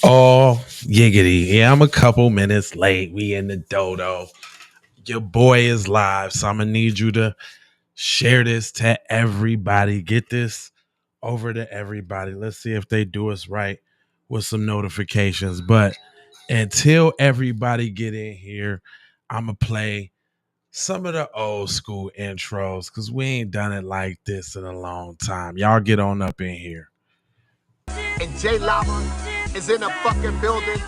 Oh, giggity. Yeah, I'm a couple minutes late. We in the dodo. Your boy is live, so I'm going to need you to share this to everybody. Get this over to everybody. Let's see if they do us right with some notifications. But until everybody get in here, I'm going to play some of the old school intros because we ain't done it like this in a long time. Y'all get on up in here. And Jay Lava is in a fucking building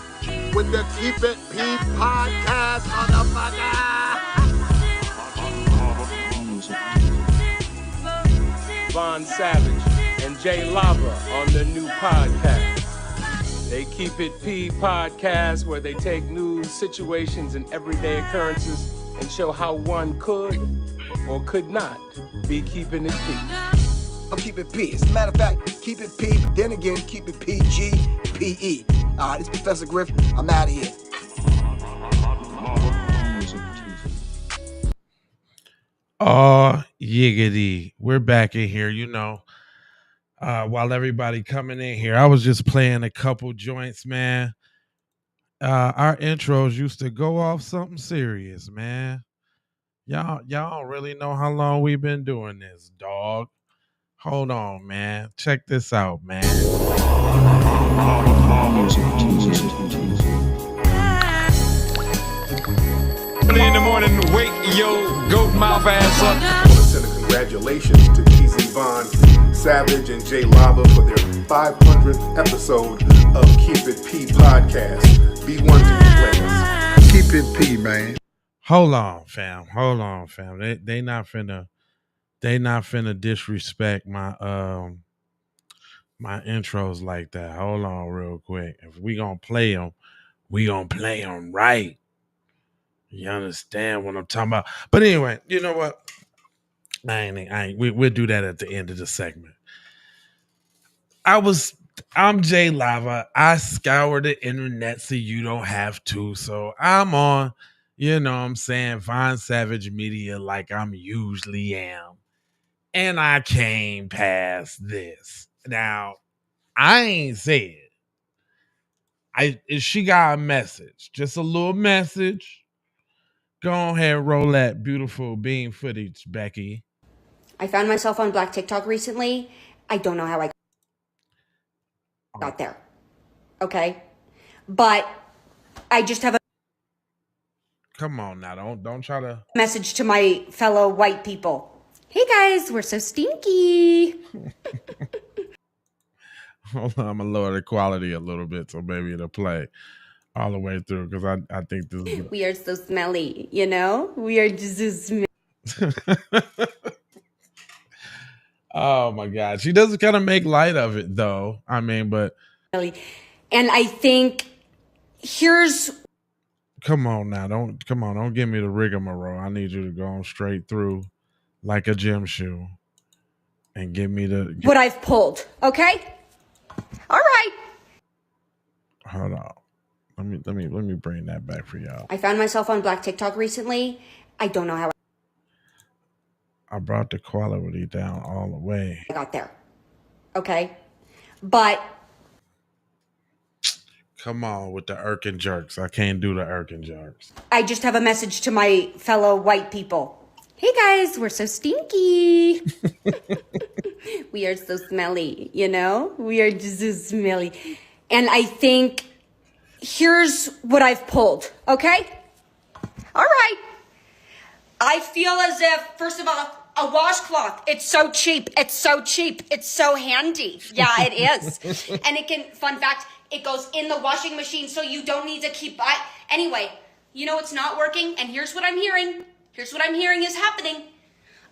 with the Keep It P podcast, motherfucker. Von Savage and Jay Lava on the new podcast. They Keep It P podcast, where they take news, situations, and everyday occurrences and show how one could or could not be keeping it P. I'm keep it P. As a matter of fact, keep it P, but then again, keep it PG, PE. This is Professor Griff. I'm out of here. Oh, yiggity. We're back in here, while everybody coming in here. I was just playing a couple joints, man. Our intros used to go off something serious, man. Y'all don't really know how long we've been doing this, dog. Hold on, man. Check this out, man. In the morning, wake your goat mouth ass up. I want to send a congratulations to TZ Von Savage and Jay Lava for their 500th episode of Keep It P podcast. Be one to your players. Keep it P, man. Hold on, fam. They not finna disrespect my my intros like that. Hold on real quick. If we gonna play them, we gonna play them right. You understand what I'm talking about? But anyway, you know what? We'll do that at the end of the segment. I'm Jay Lava. I scour the internet so you don't have to. So I'm on, Von Savage Media like I'm usually am. And I came past this. Now, I ain't said. She got a message. Just a little message. Go ahead and roll that beautiful beam footage, Becky. I found myself on Black TikTok recently. I don't know how I got there. Okay? But I just have a Come on now, don't try to message to my fellow white people. Hey guys, we're so stinky. Hold on, I'm gonna lower the quality a little bit so maybe it'll play all the way through because I think this is We are so smelly, We are just so smelly. Oh my God. She doesn't kind of make light of it though. I mean, but And I think here's come on now. Don't give me the rigmarole. I need you to go on straight through like a gym shoe and give me what I've pulled. Okay? All right. Hold on. Let me bring that back for y'all. I found myself on Black TikTok recently. I don't know how I brought the quality down all the way. I got there. Okay? But come on with the irk and jerks. I can't do the irk and jerks. I just have a message to my fellow white people. Hey guys, we're so stinky. We are so smelly, We are just so smelly. And I think here's what I've pulled, okay? All right. I feel as if, first of all, a washcloth. It's so cheap. It's so handy. Yeah, it is. And fun fact, it goes in the washing machine so you don't need to keep buying. Anyway, it's not working, and here's what I'm hearing. Here's what I'm hearing is happening.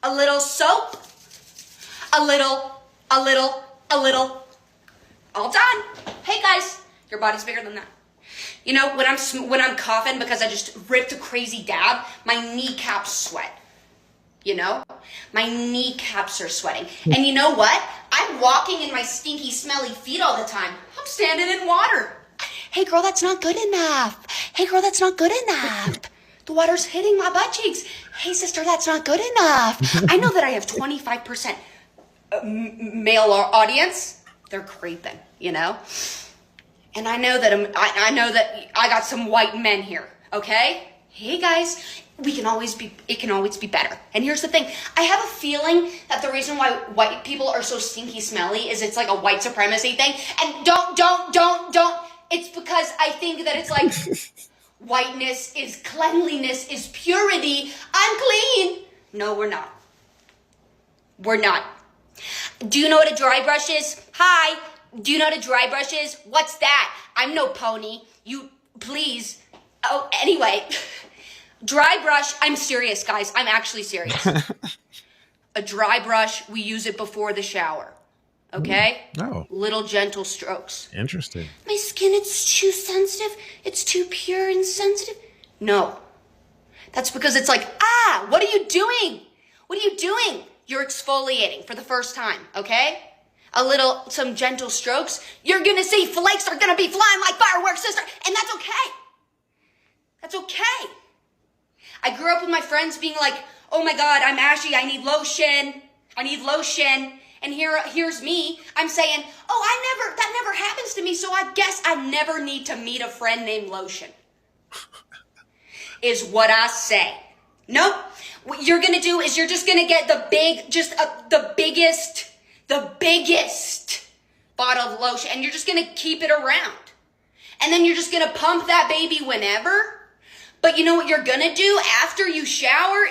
A little soap, a little. All done. Hey guys, your body's bigger than that. When I'm coughing because I just ripped a crazy dab, my kneecaps sweat. My kneecaps are sweating. And you know what? I'm walking in my stinky, smelly feet all the time. I'm standing in water. Hey girl, that's not good enough. Hey girl, that's not good enough. The water's hitting my butt cheeks. Hey sister, that's not good enough. I know that I have 25% male audience. They're creeping, And I know that I got some white men here, okay? Hey guys, it can always be better. And here's the thing, I have a feeling that the reason why white people are so stinky smelly is it's like a white supremacy thing. And don't. It's because I think that it's like whiteness is cleanliness is purity. I'm clean. No, we're not. We're not. Do you know what a dry brush is? Hi. Do you know what a dry brush is? What's that? I'm no pony. You, please. Oh, anyway. Dry brush. I'm serious, guys. I'm actually serious. A dry brush, we use it before the shower. Okay? Oh. Little gentle strokes. Interesting. My skin, it's too sensitive. It's too pure and sensitive. No. That's because it's like, what are you doing? What are you doing? You're exfoliating for the first time, okay? Some gentle strokes. You're gonna see flakes are gonna be flying like fireworks, sister. And that's okay. That's okay. I grew up with my friends being like, oh my God, I'm ashy. I need lotion. And here's me. I'm saying, that never happens to me. So I guess I never need to meet a friend named Lotion. Is what I say. Nope. What you're gonna do is you're just gonna get the biggest bottle of lotion, and you're just gonna keep it around. And then you're just gonna pump that baby whenever. But you know what you're gonna do after you shower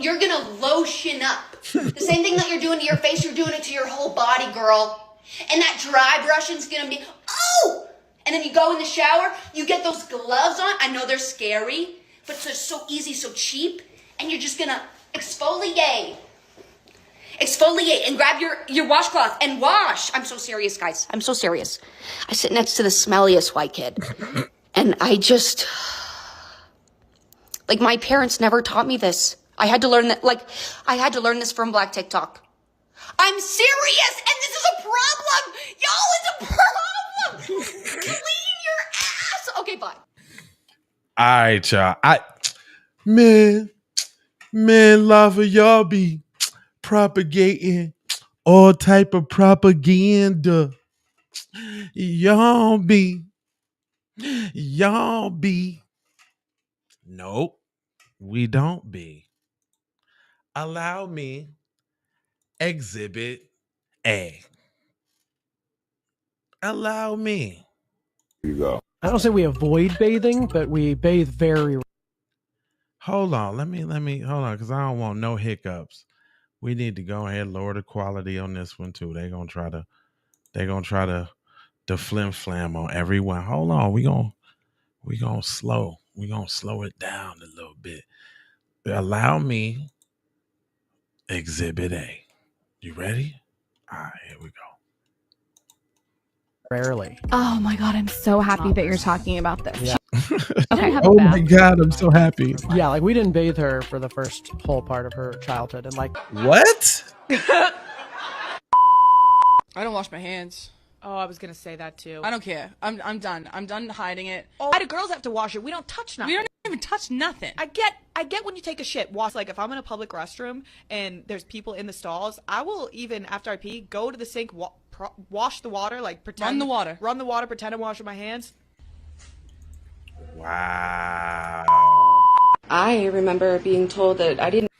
you're gonna lotion up. The same thing that you're doing to your face, you're doing it to your whole body, girl. And that dry brushing's gonna be, and then you go in the shower, you get those gloves on. I know they're scary, but it's so easy, so cheap. And you're just gonna exfoliate and grab your washcloth and wash. I'm so serious, guys. I'm so serious. I sit next to the smelliest white kid. And I just, like, my parents never taught me this. I had to learn this from Black TikTok. I'm serious, and this is a problem. Y'all, it's a problem. Clean your ass. Okay, bye. All right, y'all. Man, lava, y'all be propagating all type of propaganda. Y'all be. Nope, we don't be. Allow me. Exhibit A. Allow me. You go. I don't say we avoid bathing, but we bathe very. Hold on, let me hold on, because I don't want no hiccups. We need to go ahead and lower the quality on this one too. They're gonna try to flim flam on everyone. Hold on, we gonna slow it down a little bit. Allow me. Exhibit A. You ready? All right, here we go. Rarely. Oh my God, I'm so happy that you're talking about this. Yeah. Okay. Oh my God, I'm so happy. Yeah, like we didn't bathe her for the first whole part of her childhood, and like What? I don't wash my hands. Oh, I was gonna say that too. I don't care. I'm done. I'm done hiding it. Why do girls have to wash it? We don't touch nothing. We don't even touch nothing. I get when you take a shit. Wash, like if I'm in a public restroom and there's people in the stalls, I will, even after I pee, go to the sink, wash the water, like pretend. Run the water, pretend I'm washing my hands. Wow. I remember being told that I didn't.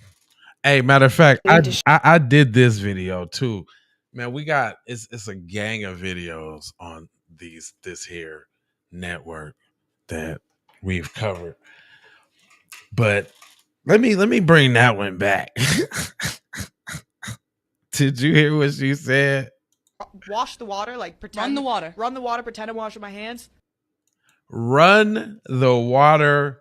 Hey, matter of fact, I did this video too. Man, we got it's a gang of videos on this here network that we've covered. But let me bring that one back. Did you hear what she said? Wash the water, like pretend. Run the water, pretend I'm washing my hands. Run the water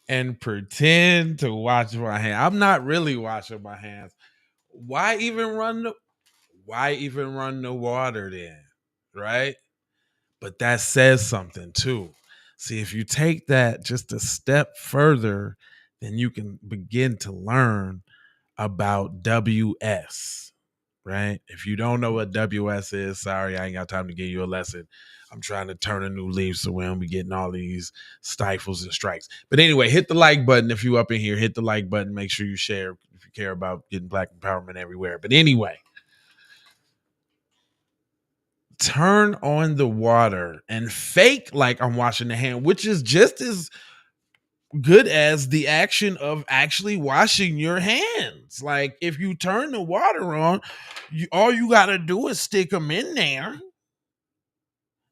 and pretend to wash my hands. I'm not really washing my hands. Why even run the water then? Right? But that says something too. See, if you take that just a step further, then you can begin to learn about WS, right? If you don't know what WS is, sorry, I ain't got time to give you a lesson. I'm trying to turn a new leaf so we don't be getting all these stifles and strikes. But anyway, hit the like button if you up in here. Hit the like button. Make sure you share if you care about getting Black empowerment everywhere. But anyway, turn on the water and fake like I'm washing the hand, which is just as good as the action of actually washing your hands. Like if you turn the water on, all you got to do is stick them in there.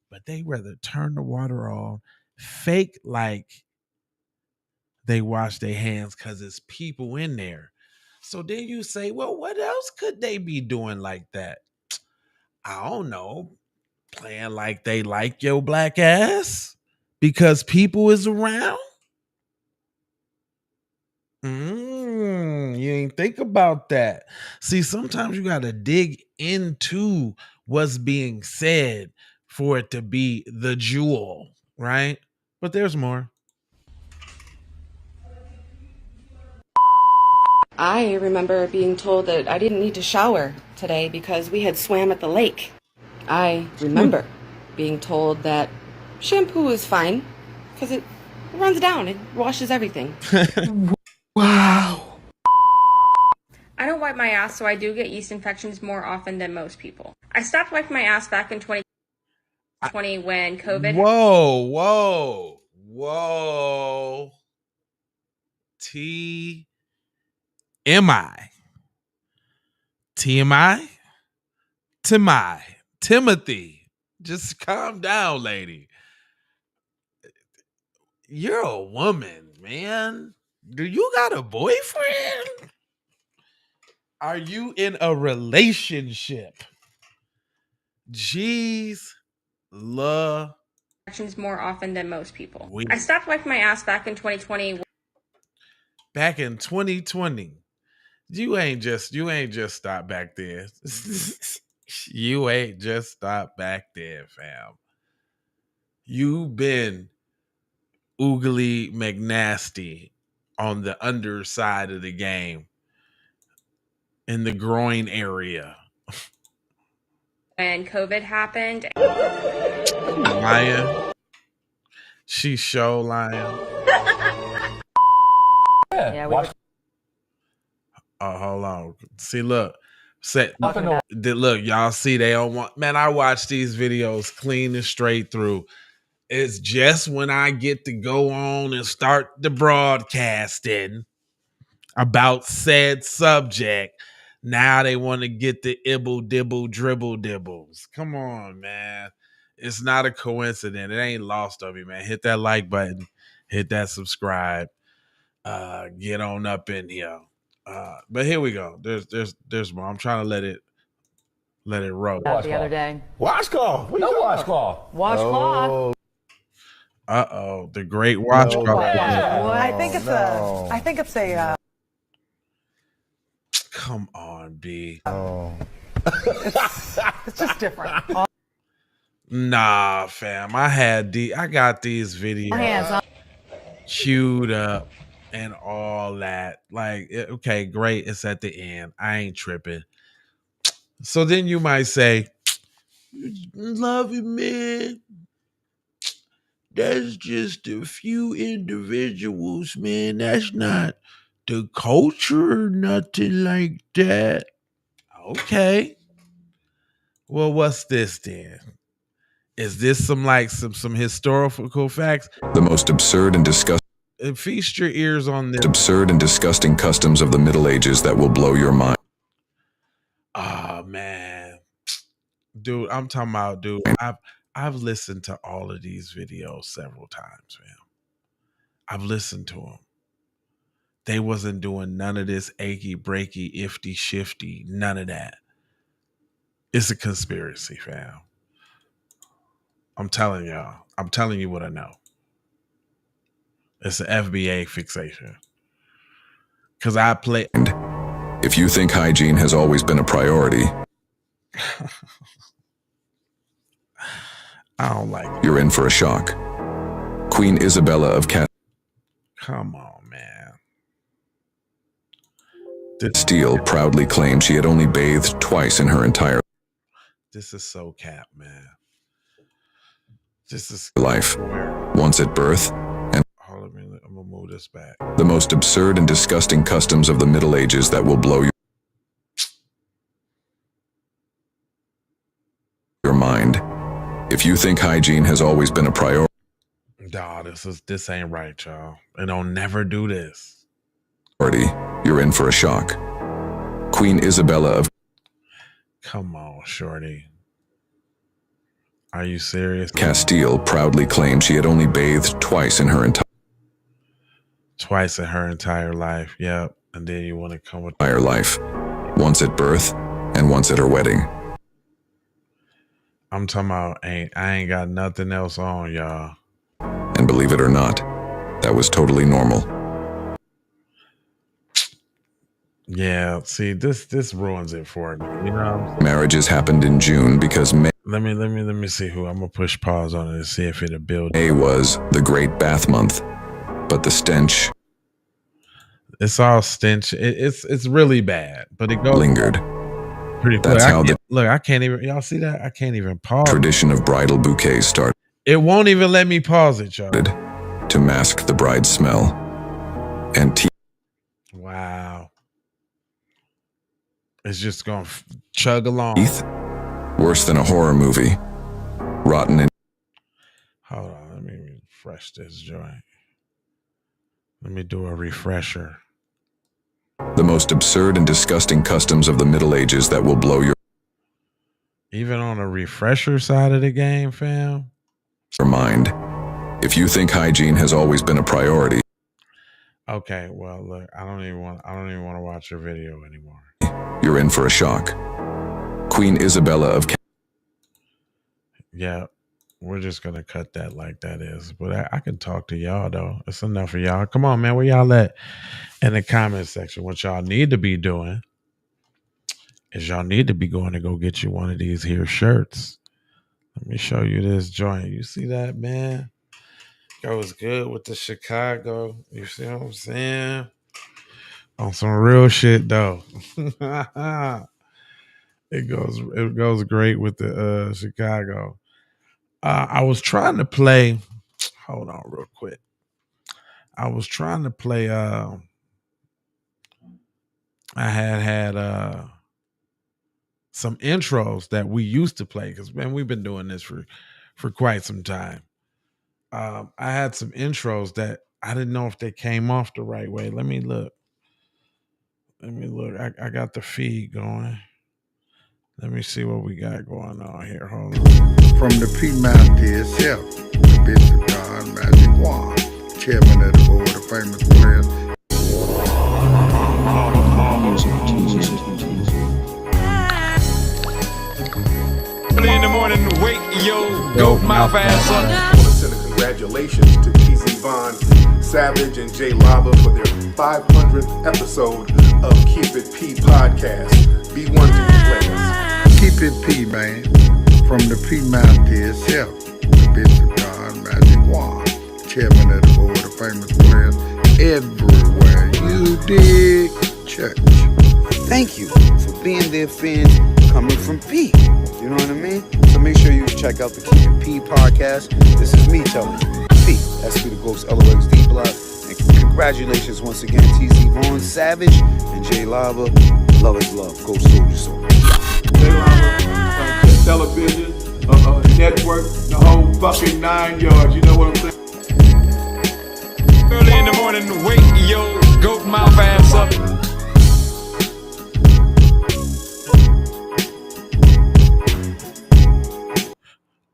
But they rather turn the water on, fake like they wash their hands because it's people in there. So then you say, well, what else could they be doing like that? I don't know. Playing like they like your black ass because people is around. You ain't think about that. See, sometimes you got to dig into what's being said for it to be the jewel, right? But there's more. I remember being told that I didn't need to shower today because we had swam at the lake. I remember being told that shampoo is fine because it runs down, it washes everything. Wow. I don't wipe my ass, so I do get yeast infections more often than most people. I stopped wiping my ass back in 2020 when COVID. Whoa. TMI. Timothy. Just calm down, lady. You're a woman, man. Do you got a boyfriend? Are you in a relationship? Jeez, more often than most people. I stopped wiping my ass back in 2020. Back in 2020. You ain't just stopped back there. You ain't just stopped back there, fam. You've been oogly McNasty on the underside of the game in the groin area. When COVID happened. Lying. She show lying. Yeah, oh, hold on. See, look. Look, y'all see they don't want. Man, I watch these videos clean and straight through. It's just when I get to go on and start the broadcasting about said subject, now they want to get the ibble dibble dribble dibbles. Come on, man. It's not a coincidence. It ain't lost on me, man. Hit that like button. Hit that subscribe. Get on up in here. But here we go. There's more. I'm trying to let it roll. The other day. Washcloth. No washcloth. Washcloth. The great washcloth. I think it's a. Come on, B. It's just different. Nah, fam. I got these videos queued up and all that. Like, okay, great. It's at the end. I ain't tripping. So then you might say, love it, man. That's just a few individuals, man. That's not the culture or nothing like that. Okay. Well, what's this then? Is this some historical facts? The most absurd and disgusting. Feast your ears on this. Absurd and disgusting customs of the Middle Ages that will blow your mind. Oh man, dude, I'm talking about, dude. I've listened to all of these videos several times, man. I've listened to them. They wasn't doing none of this achy breaky, ifty shifty, none of that. It's a conspiracy, fam. I'm telling y'all. I'm telling you what I know. It's an FBA fixation. Because I play. If you think hygiene has always been a priority, I don't like it. You're in for a shock. Queen Isabella of Come on, man. Steele proudly claimed she had only bathed twice in her entire This is so cap, man. This is life. Once at birth, and hold on, I'm gonna move this back. The most absurd and disgusting customs of the Middle Ages that will blow your mind. mind. If you think hygiene has always been a priority, Nah, this ain't right, y'all. And don't never do this. you're in for a shock. Queen Isabella of Come on, shorty. Are you serious? Castile proudly claimed she had only bathed twice in her entire life. Yep. And then you want to come with entire life. Once at birth and once at her wedding. I'm talking about I ain't got nothing else on, y'all. And believe it or not, that was totally normal. Yeah, see, this ruins it for me. You know what I'm saying? Marriages happened in June because Let me see who. I'm gonna push pause on it and see if it'll build. May was the great bath month, but the stench. It's all stench. It's really bad, but it goes lingered. Pretty. That's how I can't even. Y'all see that? I can't even pause. Tradition of bridal bouquets started. It won't even let me pause it, y'all. To mask the bride's smell. And wow. It's just gonna chug along. Teeth, worse than a horror movie. Rotten and. Hold on, let me refresh this joint. Let me do a refresher. The most absurd and disgusting customs of the Middle Ages that will blow your. Even on the refresher side of the game, fam. Mind. If you think hygiene has always been a priority. Okay, well, look, I don't even want to watch your video anymore. You're in for a shock. Queen Isabella of. Yeah, we're just gonna cut that like that is. But I can talk to y'all though. It's enough of y'all. Come on, man. Where y'all at? In the comment section. What y'all need to be doing is y'all need to be going to go get you one of these here shirts. Let me show you this joint. You see that, man? Goes good with the Chicago. You see what I'm saying? On some real shit though. It goes great with the Chicago. I was trying to play. Hold on real quick. I was trying to play I had some intros that we used to play because man, we've been doing this for quite some time. I had some intros that I didn't know if they came off the right way. Let me look. I got the feed going. Let me see what we got going on here. Hold on. From the P-Mount to itself, the Bishop John Magic Wand, chairman of the board of famous players. Early in the morning, wake your goat mouth ass up. I want to send a congratulations to Keezy Vaughn, Savage, and Jay Lava for their 500th episode of Keep It P podcast. Be one to be players. Keep it P, man. From the P-Mount to itself, the Bishop John Magic Wand, chairman of the board of famous players everywhere. You dig? Church. Thank you for being there, fans, coming from P. You know what I mean? So make sure you check out the Keep It P podcast. This is me telling you. P. That's P the Ghost LOXD block. And congratulations once again, TZ Vaughn, Savage, and Jay Lava. Love is love. Go Soldier Soul. Jay Lava, television, network, the whole fucking 9 yards. You know what I'm saying? Early in the morning, wake your goat mouth ass up.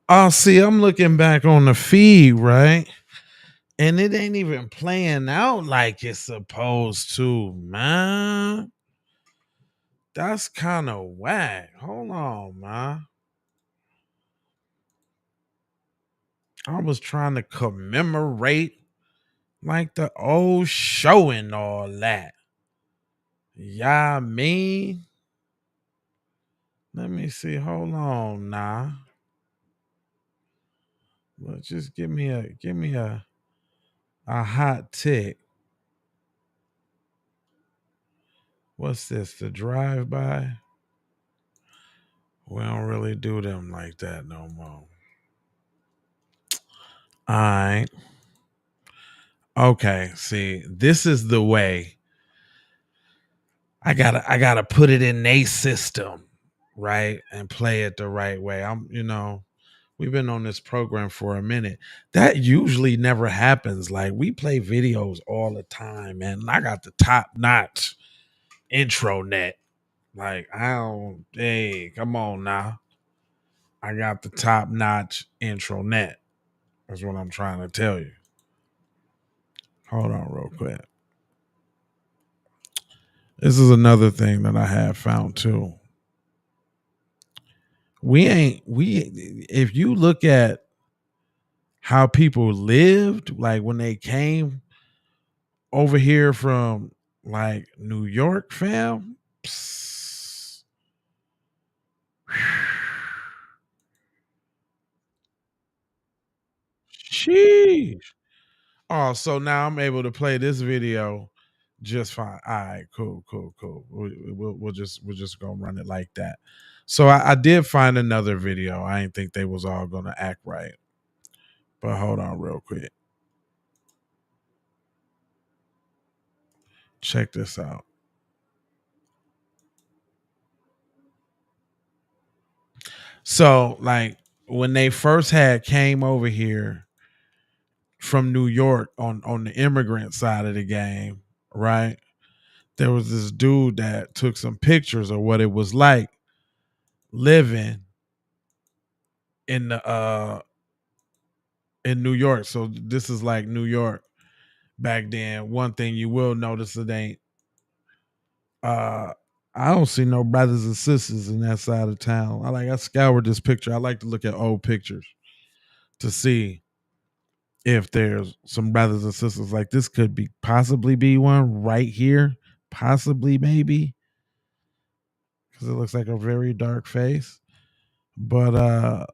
Oh, see, I'm looking back on the feed, right? And it ain't even playing out like it's supposed to, man. That's kind of whack. Hold on, man. I was trying to commemorate like the old show and all that. Yeah, me. Let me see. Hold on now. Well, just give me a hot tick. What's this? The drive-by? We don't really do them like that no more. All right. Okay, see, this is the way. I gotta put it in a system. right, and play it the right way. We've been on this program for a minute. That usually never happens. Like we play videos all the time, man. And I got the top notch intro net. Like I don't. Hey, come on now. I got the top notch intro net. That's what I'm trying to tell you. Hold on, real quick. This is another thing that I have found too. If you look at how people lived, like when they came over here from like New York, fam. Sheesh. Oh, so now I'm able to play this video just fine. All right, cool. We're just gonna run it like that. So I did find another video. I didn't think they was all gonna act right, but hold on real quick. Check this out. So like when they first had came over here from New York on the immigrant side of the game, right? There was this dude that took some pictures of what it was like living in the in New York. So this is like New York back then. One thing you will notice, it ain't uh I don't see no brothers and sisters in that side of town. I scoured this picture. I like to look at old pictures to see if there's some brothers and sisters. Like this could be possibly be one right here. Possibly maybe. Because it looks like a very dark face. But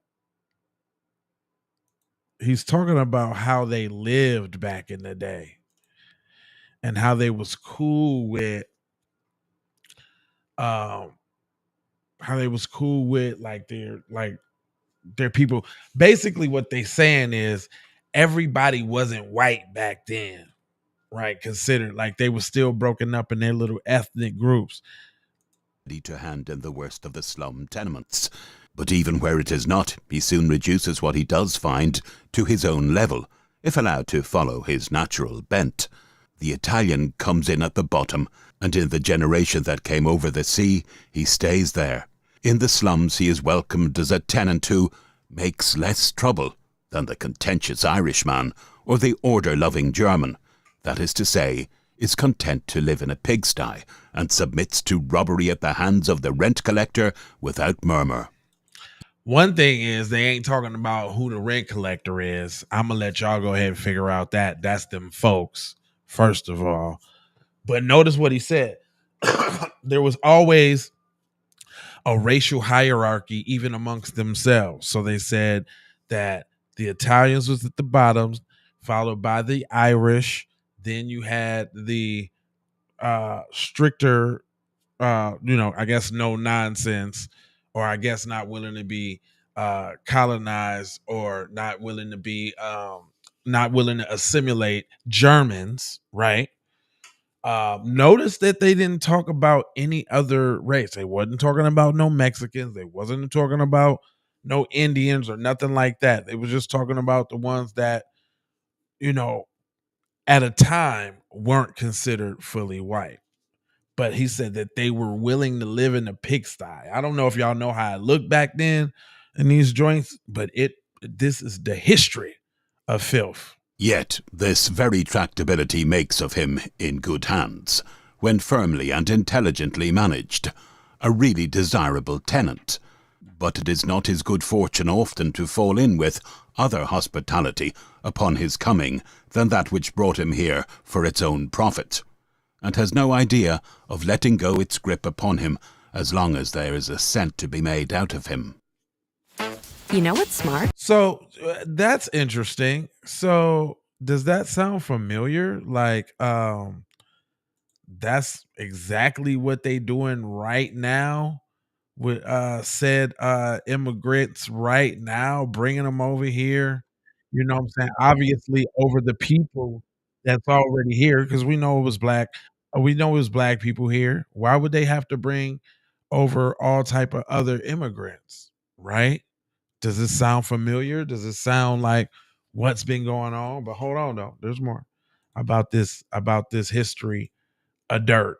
he's talking about how they lived back in the day and how they was cool with um like their people. Basically what they saying is everybody wasn't white back then, right? Considered like they were still broken up in their little ethnic groups. To hand in the worst of the slum tenements. But even where it is not, he soon reduces what he does find to his own level, if allowed to follow his natural bent. The Italian comes in at the bottom, and in the generation that came over the sea, he stays there. In the slums he is welcomed as a tenant who makes less trouble than the contentious Irishman or the order-loving German. That is to say, is content to live in a pigsty and submits to robbery at the hands of the rent collector without murmur. One thing is they ain't talking about who the rent collector is. I'm gonna let y'all go ahead and figure out that. That's them folks, first of all. But notice what he said. There was always a racial hierarchy even amongst themselves. So they said that the Italians was at the bottom, followed by the Irish. Then you had the stricter, I guess no nonsense, or I guess not willing to be colonized, or not willing to assimilate Germans, right? Notice that they didn't talk about any other race. They wasn't talking about no Mexicans. They wasn't talking about no Indians or nothing like that. They was just talking about the ones that, you know, at a time weren't considered fully white. But he said that they were willing to live in a pigsty. I don't know if y'all know how it looked back then in these joints, but this is the history of filth. Yet this very tractability makes of him in good hands, when firmly and intelligently managed, a really desirable tenant. But it is not his good fortune often to fall in with other hospitality upon his coming than that which brought him here for its own profit, and has no idea of letting go its grip upon him as long as there is a cent to be made out of him. You know what's smart? So that's interesting. So does that sound familiar? Like, that's exactly what they doing right now with said immigrants right now, bringing them over here. You know what I'm saying? Obviously over the people that's already here, because we know it was black. We know it was black people here. Why would they have to bring over all type of other immigrants, right? Does this sound familiar? Does it sound like what's been going on? But hold on though, there's more about this history of dirt.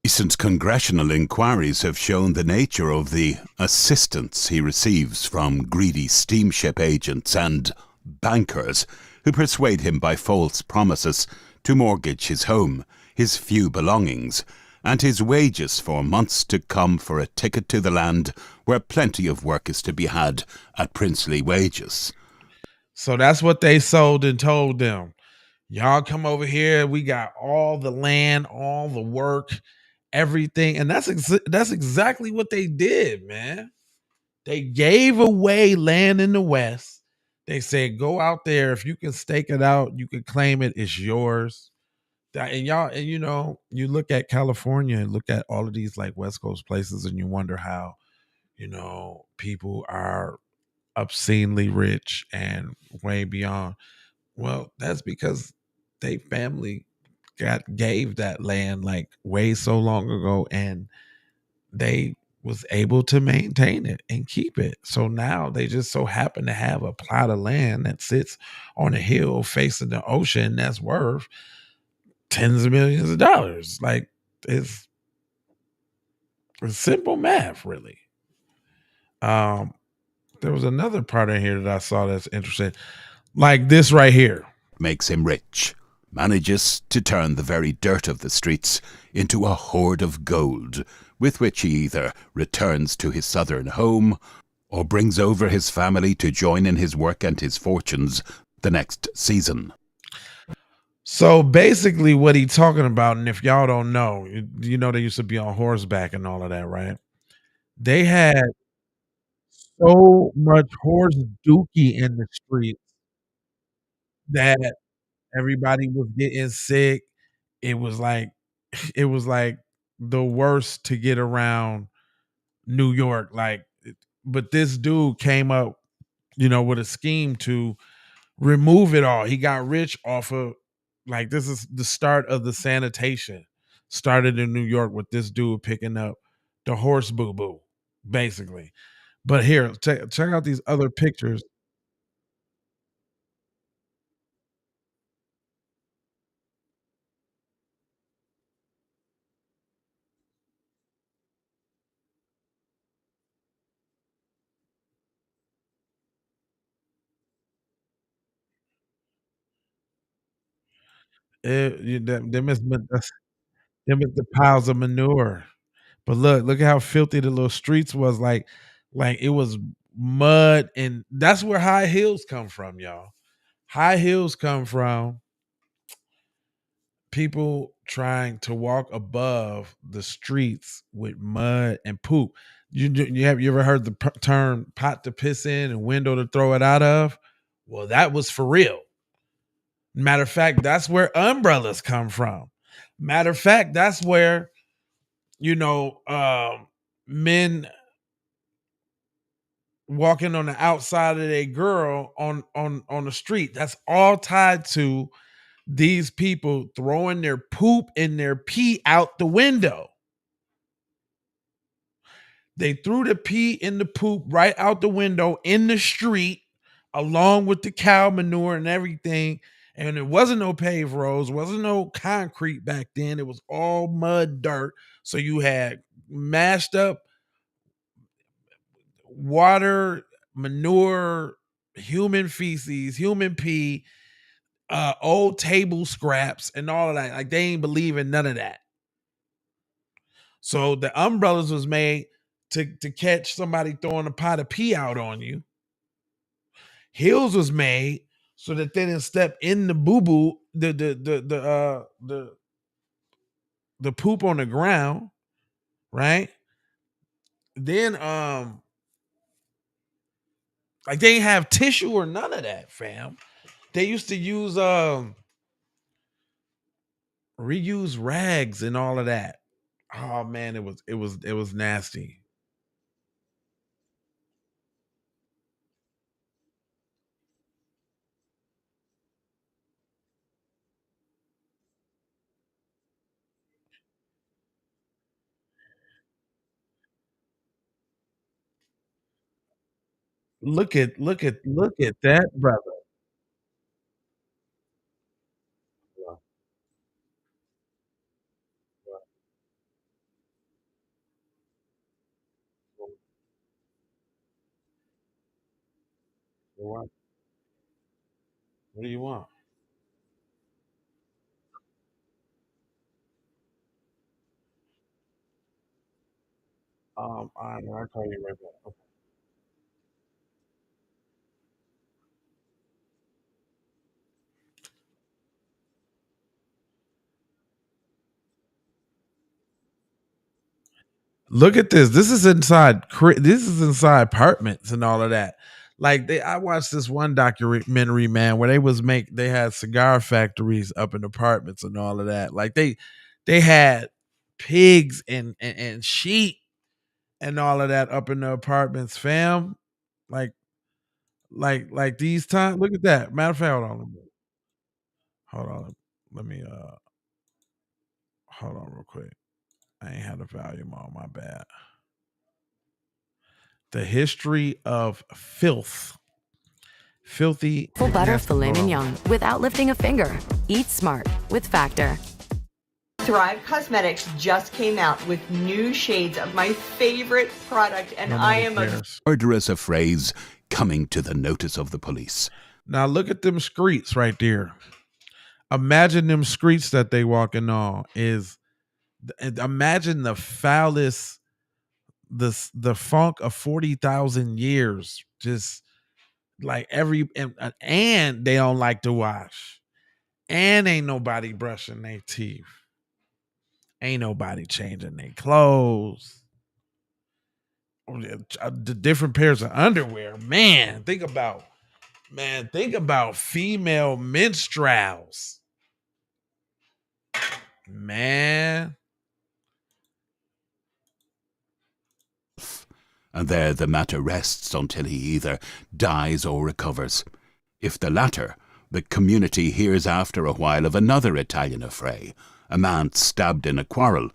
Recent congressional inquiries have shown the nature of the assistance he receives from greedy steamship agents and bankers who persuade him by false promises to mortgage his home, his few belongings, and his wages for months to come for a ticket to the land where plenty of work is to be had at princely wages. So that's what they sold and told them. Y'all come over here. We got all the land, all the work, everything, and that's exactly what they did, man. They gave away land in the West. They said, "Go out there. If you can stake it out, you can claim it. It's yours." And y'all, and you look at California and look at all of these like West Coast places, and you wonder how people are obscenely rich and way beyond. Well, that's because they family gave that land like way so long ago, and they was able to maintain it and keep it. So now they just so happen to have a plot of land that sits on a hill facing the ocean that's worth tens of millions of dollars. Like it's simple math, really. There was another part in here that I saw that's interesting, like this right here. Makes him rich, manages to turn the very dirt of the streets into a hoard of gold, with which he either returns to his southern home or brings over his family to join in his work and his fortunes the next season. So basically what he's talking about, and if y'all don't know, you know they used to be on horseback and all of that, right? They had so much horse dookie in the streets that everybody was getting sick. It was like it was like the worst to get around New York. But this dude came up, with a scheme to remove it all. He got rich off of this is the start of the sanitation. Started in New York with this dude picking up the horse boo boo, basically. But here, check out these other pictures. Them is the piles of manure. But look at how filthy the little streets was. Like it was mud, and that's where high heels come from, y'all. High heels come from people trying to walk above the streets with mud and poop. You ever heard the term pot to piss in and window to throw it out of? Well, that was for real. Matter of fact, that's where umbrellas come from. Matter of fact, that's where men walking on the outside of a girl on the street. That's all tied to these people throwing their poop and their pee out the window. They threw the pee and the poop right out the window in the street, along with the cow manure and everything. And it wasn't no paved roads, wasn't no concrete back then. It was all mud, dirt. So you had mashed up water, manure, human feces, human pee, old table scraps, and all of that. Like they ain't believe in none of that. So the umbrellas was made to catch somebody throwing a pot of pee out on you. Heels was made so that they didn't step in the boo boo, the poop on the ground, right? Then like they didn't have tissue or none of that, fam. They used to use reuse rags and all of that. Oh man, it was nasty. Look at that, brother. What do you want? I'll call you right back. Look at this. This is inside apartments and all of that. Like I watched this one documentary, man, where they had cigar factories up in apartments and all of that. Like they had pigs and sheep and all of that up in the apartments, fam. Like like these times. Look at that. Matter of fact, hold on. Let me hold on real quick. I ain't had the volume on. My bad. The history of filth. Filthy. Full butter filet Hold on. mignon without lifting a finger. Eat smart with Factor. Thrive Cosmetics just came out with new shades of my favorite product, and I am a Murderous a phrase coming to the notice of the police. Now look at them streets right there. Imagine them streets that they walking on. Imagine the foulest, the funk of 40,000 years. Just like and they don't like to wash. And ain't nobody brushing their teeth. Ain't nobody changing their clothes. The different pairs of underwear. Think about female minstrels. Man. And there the matter rests until he either dies or recovers. If the latter, the community hears after a while of another Italian affray, a man stabbed in a quarrel,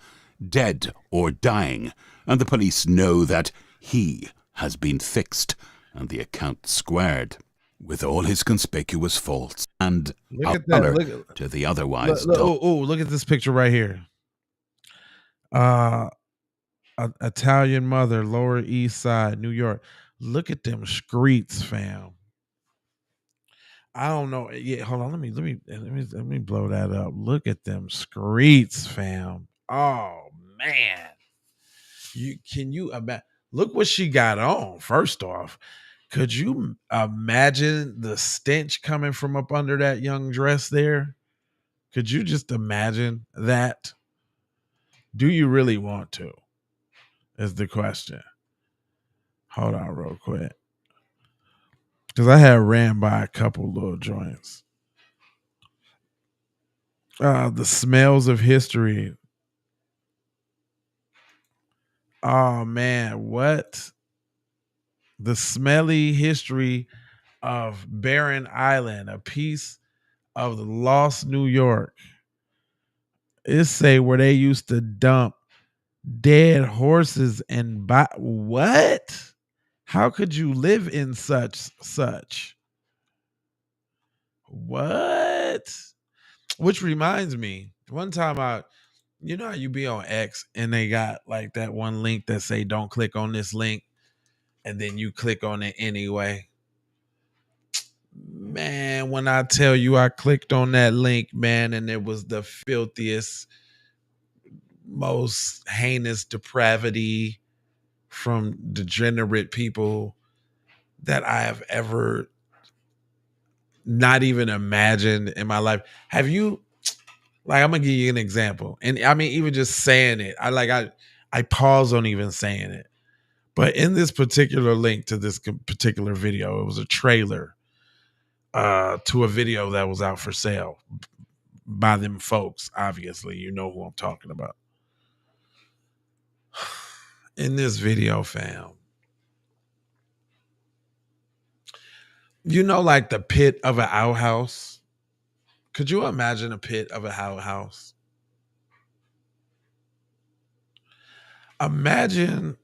dead or dying, and the police know that he has been fixed and the account squared, with all his conspicuous faults and Look at color that. to the otherwise Look at this picture right here. Italian mother, Lower East Side, New York. Look at them streets, fam. I don't know. Yeah, hold on. Let me blow that up. Look at them streets, fam. Oh man. You imagine? Look what she got on. First off, could you imagine the stench coming from up under that young dress there? Could you just imagine that? Do you really want to? Is the question. Hold on real quick. Because I had ran by a couple little joints. The smells of history. Oh man, what? The smelly history of Barren Island, a piece of the lost New York. It say where they used to dump dead horses and what? How could you live in such? What? Which reminds me, one time you know how you be on X and they got like that one link that say don't click on this link, and then you click on it anyway. Man, when I tell you I clicked on that link, man, and it was the filthiest, most heinous depravity from degenerate people that I have ever not even imagined in my life. Have you, like, I'm gonna give you an example. And I mean, even just saying it, I pause on even saying it. But in this particular link to this particular video, it was a trailer to a video that was out for sale by them folks. Obviously, you know who I'm talking about. In this video, fam, you know, like the pit of an outhouse. Could you imagine a pit of an outhouse? Imagine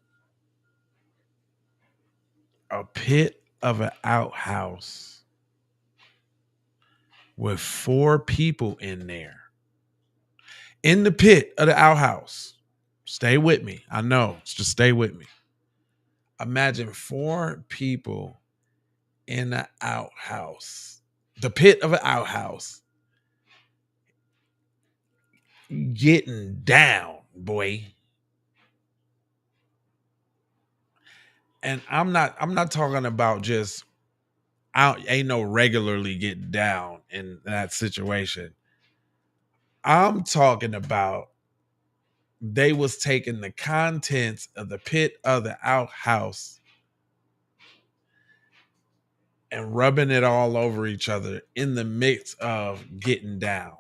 a pit of an outhouse with 4 people in there. In the pit of the outhouse. Stay with me. I know. Just stay with me. Imagine 4 people in the outhouse. The pit of an outhouse. Getting down, boy. And I'm not talking about just ain't no regularly getting down in that situation. I'm talking about they was taking the contents of the pit of the outhouse and rubbing it all over each other in the mix of getting down.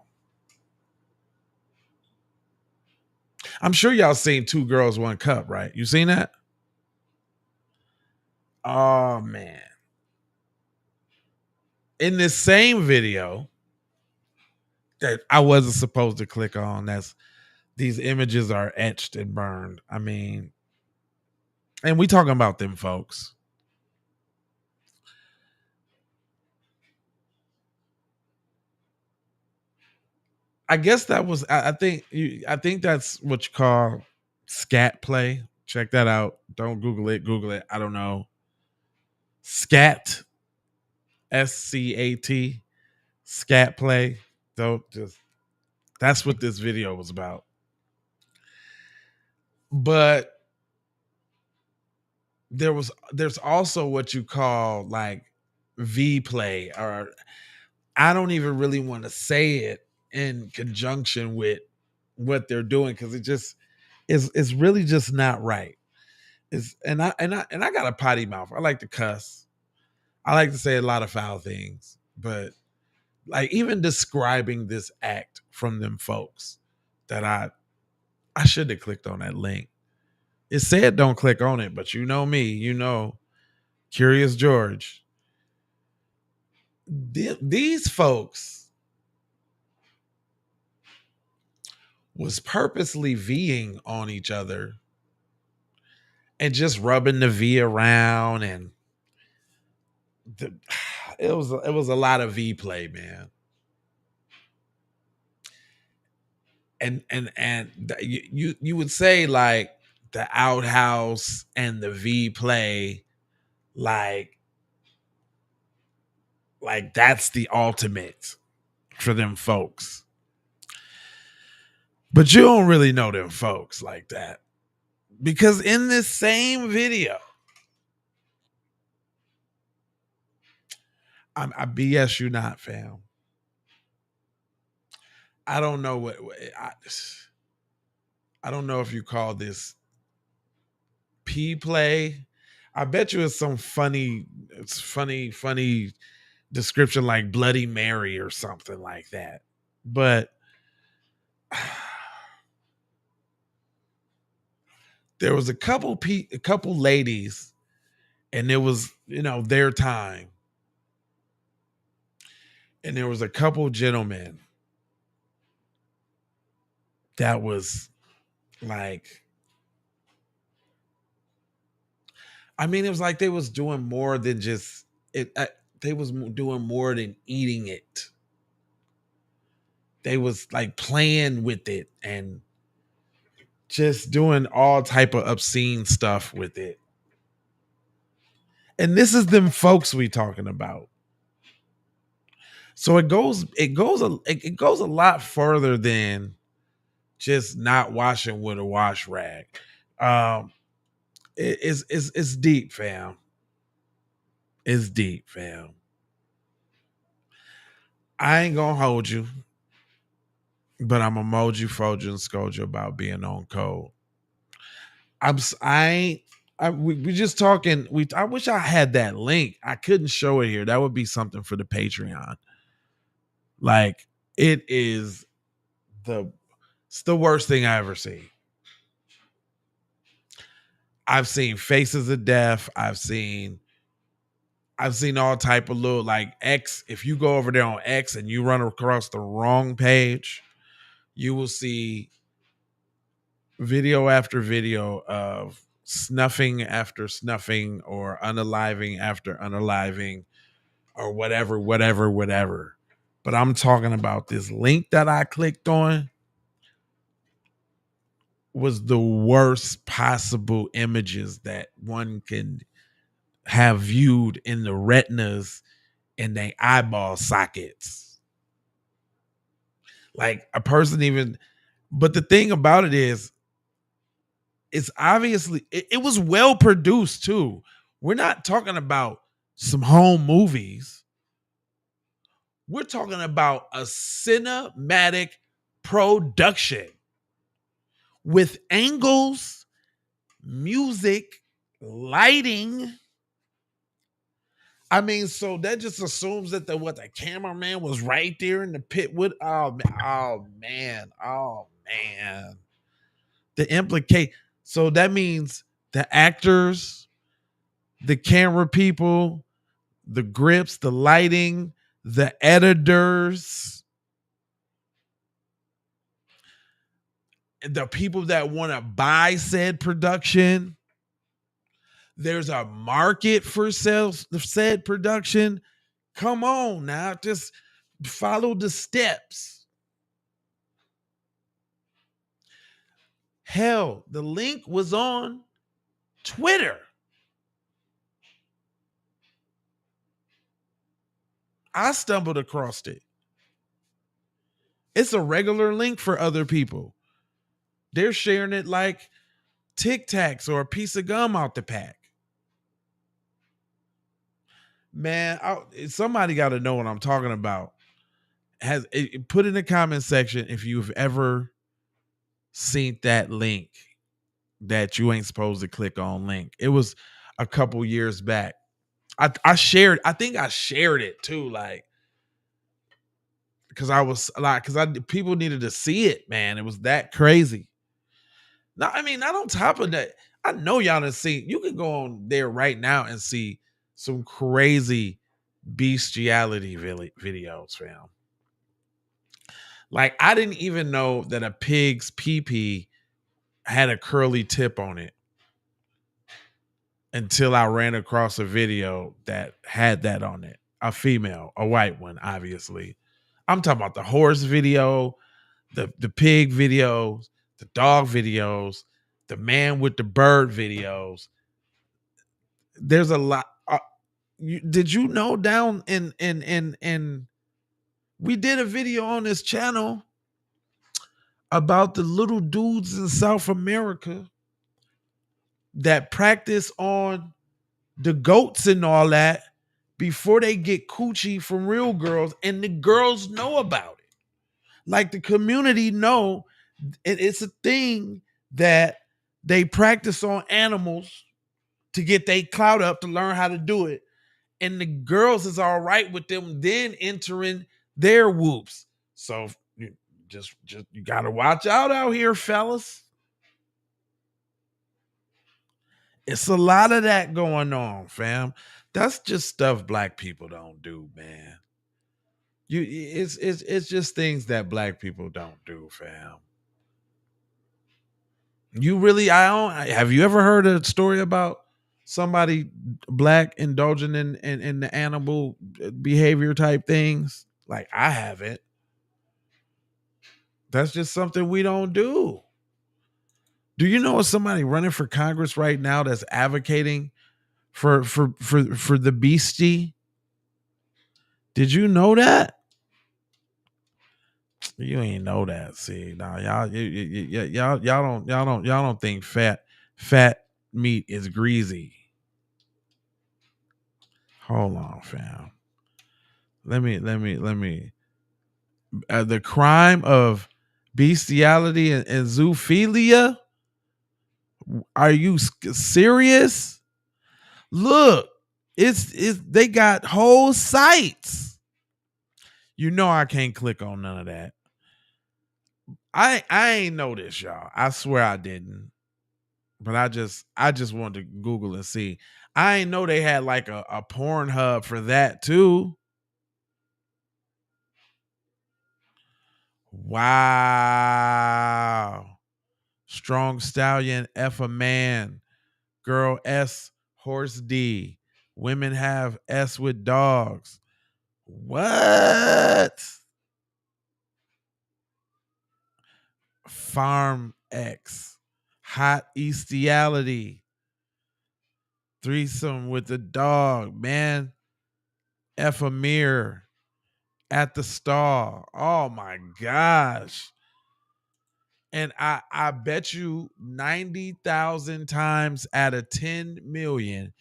I'm sure y'all seen 2 Girls, 1 Cup, right? You seen that? Oh, man. In this same video that I wasn't supposed to click on, these images are etched and burned. I mean, and we talking about them folks. I guess that was. I think that's what you call scat play. Check that out. Don't Google it. Google it. I don't know. Scat, SCAT, scat play. Don't just. That's what this video was about. But there's also what you call like V play, or I don't even really want to say it in conjunction with what they're doing because it just is really just not right. And I got a potty mouth. I like to cuss. I like to say a lot of foul things, but like even describing this act from them folks that I should have clicked on that link. It said don't click on it, but you know me, Curious George. These folks was purposely Ving on each other and just rubbing the V around, and it was a lot of V play, man. And you would say like the outhouse and the V play, like that's the ultimate for them folks. But you don't really know them folks like that. Because in this same video, I BS you not, fam. I don't know what I don't know if you call this P play. I bet you it's some funny description like Bloody Mary or something like that. But there was a couple ladies, and it was, their time. And there was a couple gentlemen that was like, I mean, it was like they was doing more than just it. They was doing more than eating it. They was like playing with it and just doing all type of obscene stuff with it. And this is them folks we talking about. So it goes a lot further than just not washing with a wash rag. It's deep, fam. It's deep, fam. I ain't gonna hold you, but I'm gonna mold you, fold you, and scold you about being on code. We just talking. I wish I had that link. I couldn't show it here. That would be something for the Patreon. Like it's the worst thing I ever seen. I've seen Faces of Death. I've seen all type of little like X. If you go over there on X and you run across the wrong page, you will see video after video of snuffing after snuffing or unaliving after unaliving or whatever. But I'm talking about this link that I clicked on was the worst possible images that one can have viewed in the retinas in their eyeball sockets. Like a person even, but the thing about it is, it's obviously, it was well produced too. We're not talking about some home movies. We're talking about a cinematic production with angles, music, lighting. I mean, so that just assumes that the cameraman was right there in the pit with. Oh man. The implicate. So that means the actors, the camera people, the grips, the lighting, the editors, the people that want to buy said production. There's a market for said production. Come on now, just follow the steps. Hell, the link was on Twitter. I stumbled across it. It's a regular link for other people. They're sharing it like Tic Tacs or a piece of gum out the pack. Man, somebody got to know what I'm talking about. Put in the comment section if you've ever seen that link that you ain't supposed to click on link. It was a couple years back. I think I shared it too, like, because people needed to see it, man. It was that crazy. Now, I mean, not on top of that, I know y'all done seen. You can go on there right now and see some crazy bestiality videos, fam. Like, I didn't even know that a pig's pee-pee had a curly tip on it until I ran across a video that had that on it. A female, a white one, obviously. I'm talking about the horse video, the pig videos, the dog videos, the man with the bird videos. There's a lot. Did you know down in we did a video on this channel about the little dudes in South America that practice on the goats and all that before they get coochie from real girls, and the girls know about it. Like, the community know it's a thing that they practice on animals to get their clout up, to learn how to do it. And the girls is all right with them then entering their whoops. So just you gotta watch out here, fellas. It's a lot of that going on, fam. That's just stuff black people don't do, man. It's just things that black people don't do, fam. You really, have you ever heard a story about somebody black indulging in the animal behavior type things? Like, I haven't. That's just something we don't do. Do you know of somebody running for Congress right now that's advocating for the beastie? Did you know that? You ain't know that. See, now y'all don't think fat meat is greasy. Hold on, fam. Let me. The crime of bestiality and zoophilia. Are you serious? Look, it's they got whole sites. You know I can't click on none of that. I ain't know this, y'all. I swear I didn't. But I just wanted to Google and see. I ain't know they had like a porn hub for that too. Wow. Strong Stallion F a man. Girl S, horse D. Women have S with dogs. What? Farm X. Hot Eastiality. Threesome with the dog. Man. F a mirror. At the stall. Oh my gosh. And I bet you 90,000 times out of 10 million,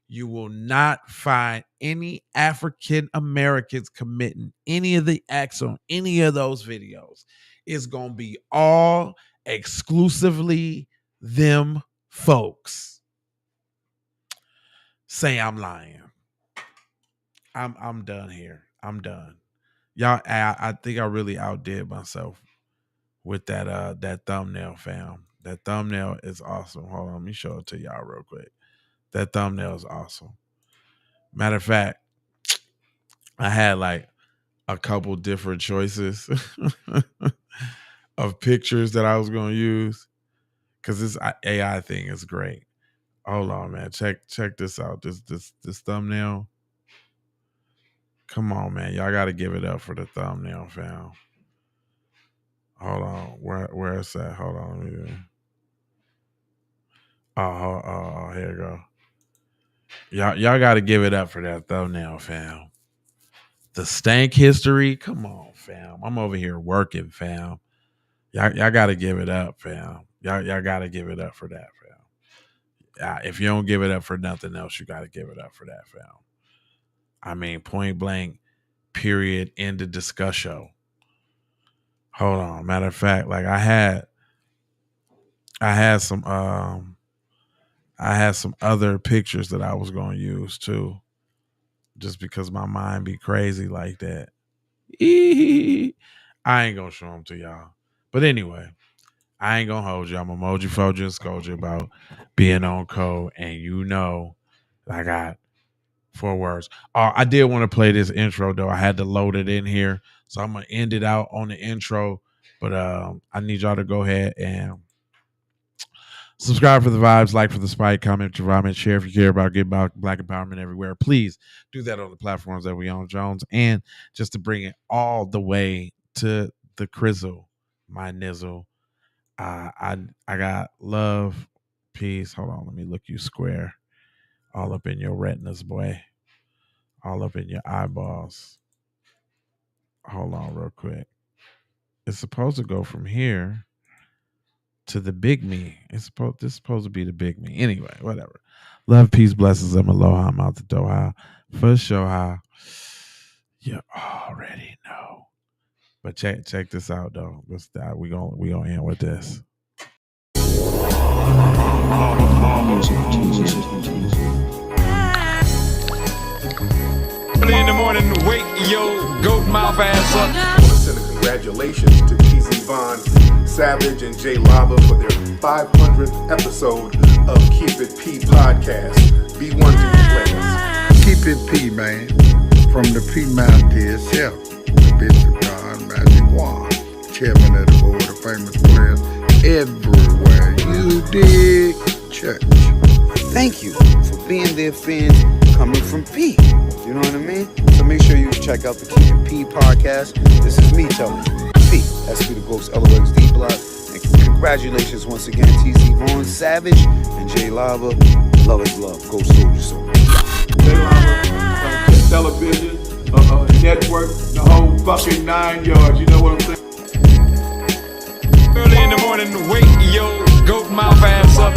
you will not find any African Americans committing any of the acts on any of those videos. It's going to be all exclusively them folks. Say I'm lying. I'm done here. I'm done. Y'all, I think I really outdid myself with that thumbnail, fam. That thumbnail is awesome. Hold on, let me show it to y'all real quick. That thumbnail is awesome. Matter of fact, I had like a couple different choices of pictures that I was going to use because this AI thing is great. Hold on, man. Check this out. This thumbnail. Come on, man. Y'all got to give it up for the thumbnail, fam. Hold on. Where is that? Hold on. Let me... Oh, here you go. Y'all got to give it up for that thumbnail, fam. The stank history. Come on, fam. I'm over here working, fam. Y'all got to give it up, fam. Y'all got to give it up for that, fam. If you don't give it up for nothing else, you got to give it up for that, fam. I mean, point blank, period, end of discussion. Hold on. Matter of fact, like I had some other pictures that I was going to use too, just because my mind be crazy like that. I ain't going to show them to y'all. But anyway, I ain't going to hold you. I'm emoji, foji, and scold you about being on code. And you know, I got 4 words. I did want to play this intro, though. I had to load it in here. So I'm going to end it out on the intro. But I need y'all to go ahead and subscribe for the vibes, like for the spike, comment for vomit, share if you care about getting black empowerment everywhere. Please do that on the platforms that we own, Jones. And just to bring it all the way to the crizzle, my nizzle. I got love, peace. Hold on, let me look you square. All up in your retinas, boy. All up in your eyeballs. Hold on real quick. It's supposed to go from here to the big me. This is supposed to be the big me. Anyway, whatever. Love, peace, blessings, and aloha. I'm out the doha. For sure, how you already know. But check this out though. We gonna end with this. Early in the morning, wake your goat mouth ass up. I want to send a congratulations to TZ Von, Savage, and Jay Lava for their 500th episode of Keep It P podcast. Be one to be players. Keep it P, man. From the P Mountain itself, the Bishop John Magic Wand, chairman of the board of famous players everywhere. You dig? Church. Thank you for being their fans coming from P. You know what I mean? So make sure you check out the Keep It P podcast. This is me telling you. P. SP the Ghost LOXD block. And congratulations once again, TZ Vaughn, Savage, and Jay Lava. Love is love. Go Soldier Soul. Jay Lava, television, network, the whole fucking 9 yards. You know what I'm saying? Early in the morning, wake your goat mouth ass up.